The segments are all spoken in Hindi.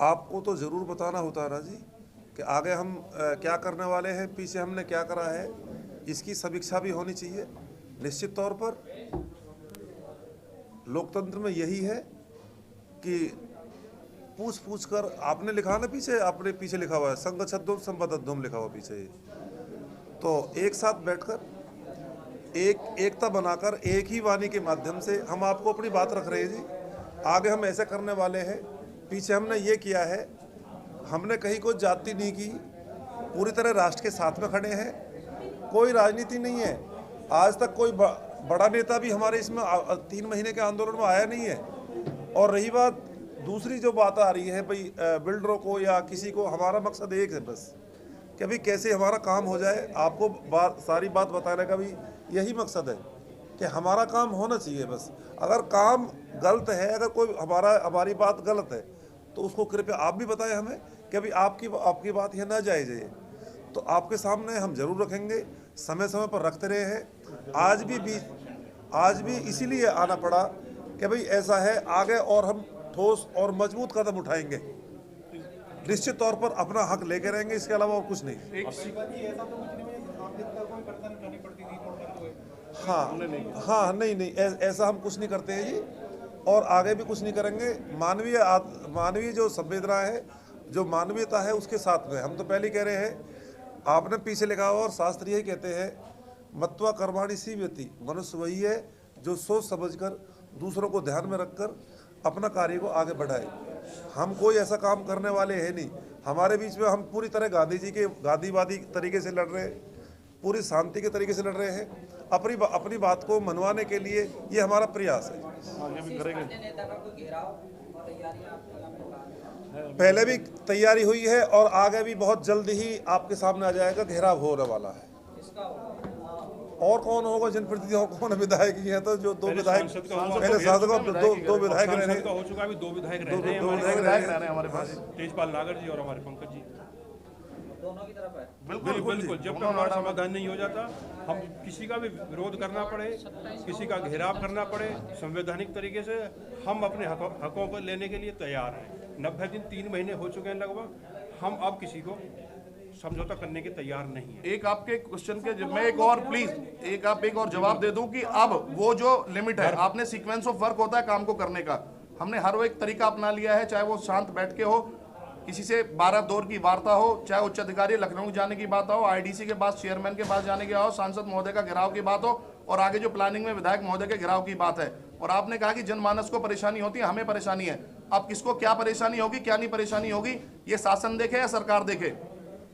आपको तो ज़रूर बताना होता है ना जी कि आगे हम क्या करने वाले हैं, पीछे हमने क्या करा है, इसकी समीक्षा भी होनी चाहिए। निश्चित तौर पर लोकतंत्र में यही है कि पूछ पूछ कर, आपने लिखा ना पीछे, आपने पीछे लिखा हुआ है संगच्छद्धुम संबद्धुम लिखा हुआ पीछे, तो एक साथ बैठकर एकता बनाकर एक ही वाणी के माध्यम से हम आपको अपनी बात रख रहे हैं जी। आगे हम ऐसे करने वाले हैं। पीछे हमने ये किया है, हमने कहीं कोई जाति नहीं की, पूरी तरह राष्ट्र के साथ में खड़े हैं, कोई राजनीति नहीं है। आज तक कोई बड़ा नेता भी हमारे इसमें 3 महीने के आंदोलन में आया नहीं है। और रही बात दूसरी जो बात आ रही है भाई बिल्डरों को या किसी को, हमारा मकसद एक है बस कि अभी कैसे हमारा काम हो जाए। आपको सारी बात बताने का भी यही मकसद है कि हमारा काम होना चाहिए बस। अगर काम गलत है, अगर कोई हमारी बात गलत है तो उसको कृपया आप भी बताएं हमें कि अभी आपकी बात यह ना जायज़ है, तो आपके सामने हम जरूर रखेंगे, समय समय पर रखते रहे हैं। आज भी इसीलिए आना पड़ा कि भाई ऐसा है, आगे और हम ठोस और मजबूत कदम उठाएंगे, निश्चित तौर पर अपना हक लेके रहेंगे, इसके अलावा और कुछ नहीं। हाँ, नहीं, ऐसा हम कुछ नहीं करते हैं जी, और आगे भी कुछ नहीं करेंगे। मानवीय जो संवेदना है, जो मानवीयता है, उसके साथ में हम तो पहले कह रहे हैं। आपने पीछे लिखा हुआ और शास्त्र यही कहते हैं, मत्वा कर्माणि सीव्यति, मनुष्य वही है जो सोच समझकर दूसरों को ध्यान में रखकर अपना कार्य को आगे बढ़ाए। हम कोई ऐसा काम करने वाले हैं नहीं। हमारे बीच में हम पूरी तरह गांधी जी के गांधीवादी तरीके से लड़ रहे हैं, पूरी शांति के तरीके से लड़ रहे हैं, अपनी बात को मनवाने के लिए ये हमारा प्रयास है। पहले भी तैयारी हुई है और आगे भी बहुत जल्द ही आपके सामने आ जाएगा, घेराव होने वाला है। और कौन होगा? जनप्रतिनिधियों कौन विधायक ही है, तो जो 2 विधायक पहले सांसद दो विधायक रहे हैं, 2 विधायक रहे हैं हमारे पास, तेजपाल नागर जी और हमारे पंकज जी, दोनों की तरफ है। बिल्कुल। जब तक हमारा समाधान नहीं हो जाता, हम किसी का भी विरोध करना पड़े, किसी का घेराव करना पड़े, संवैधानिक तरीके से हम अपने हकों पर लेने के लिए तैयार हैं। 90 दिन 3 महीने हो चुके हैं लगभग, हम अब किसी को समझौता करने के तैयार नहीं है। एक आपके क्वेश्चन के मैं एक और जवाब दे दूं कि अब वो जो लिमिट है, आपने सीक्वेंस ऑफ वर्क होता है काम को करने का, हमने हर वो एक तरीका अपना लिया है, चाहे वो शांत बैठ के हो, किसी से 12 दौर की वार्ता हो, चाहे उच्च अधिकारी लखनऊ जाने की बात हो, आईडीसी के पास चेयरमैन के पास जाने की हो, सांसद महोदय का घेराव की बात हो, और आगे जो प्लानिंग में विधायक महोदय के घेराव की बात है। और आपने कहा कि जनमानस को परेशानी होती है, हमें परेशानी है। अब किसको क्या परेशानी होगी, क्या नहीं परेशानी होगी, ये शासन देखे या सरकार देखे,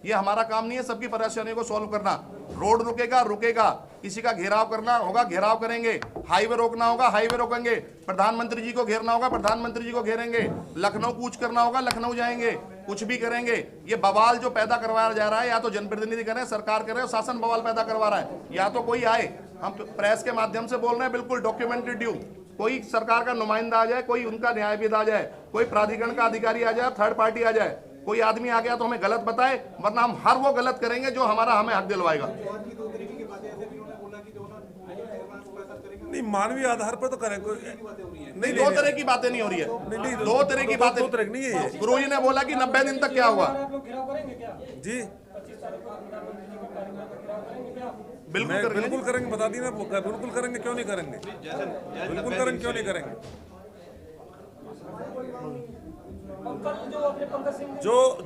ये हमारा काम नहीं है। सबकी परेशानियों को सॉल्व करना, रोड रुकेगा, किसी का घेराव करना होगा घेराव करेंगे, हाईवे रोकना होगा हाईवे रोकेंगे, प्रधानमंत्री जी को घेरना होगा प्रधानमंत्री जी को घेरेंगे, लखनऊ कूच करना होगा लखनऊ जाएंगे, कुछ भी करेंगे। ये बवाल जो पैदा करवाया जा रहा है, या तो जनप्रतिनिधि करें, सरकार करे, शासन बवाल पैदा करवा रहा है, या तो कोई आए, हम प्रेस के माध्यम से बोल रहे हैं, बिल्कुल डॉक्यूमेंटेड ड्यू, कोई सरकार का नुमाइंदा आ जाए, कोई उनका न्यायविद आ जाए, कोई प्राधिकरण का अधिकारी आ जाए, थर्ड पार्टी आ जाए, कोई आदमी आ गया तो हमें गलत बताए, वरना हम हर वो गलत करेंगे जो हमें हक दिलवाएगा। नहीं, मानवीय आधार पर तो करें, नहीं, 2 तरह की बातें नहीं हो रही है, 2 तरह की बातें नहीं है। गुरुजी ने बोला कि 90 दिन तक क्या हुआ जी, बिल्कुल करेंगे, बता दी ना, बिल्कुल करेंगे, क्यों नहीं करेंगे, बिल्कुल करेंगे, क्यों नहीं करेंगे।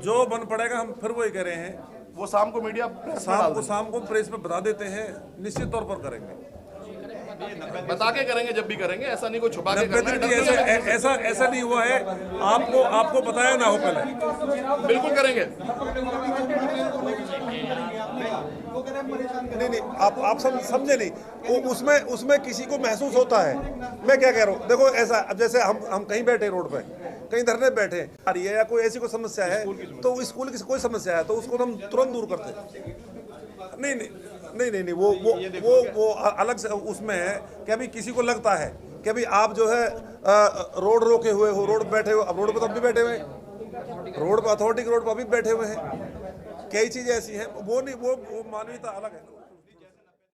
जो बन पड़ेगा हम फिर वही कह रहे हैं, वो शाम को मीडिया शाम को प्रेस में बता देते हैं, निश्चित तौर पर करेंगे, बता के करेंगे, जब भी करेंगे, ऐसा नहीं कोई छुपा के करना है। ऐसा नहीं हुआ है, आपको बताया ना हो पहले, बिल्कुल करेंगे। नहीं, आप समझे नहीं, वो उसमें किसी को महसूस होता है। मैं क्या कह रहा हूँ, देखो ऐसा, अब जैसे हम कहीं बैठे रोड पे, कहीं धरने बैठे आ रही है, या कोई ऐसी कोई समस्या है, तो स्कूल की कोई समस्या है तो उसको हम तुरंत दूर करते हैं। नहीं, वो अलग से उसमें है कि अभी किसी को लगता है कि अभी आप जो है रोड रोके हुए हो, रोड बैठे हो, अब रोड पर तो भी बैठे हुए हैं, रोड पर अथॉरिटी के रोड पर भी बैठे हुए हैं, कई चीजें ऐसी हैं, वो मानवीयता अलग है।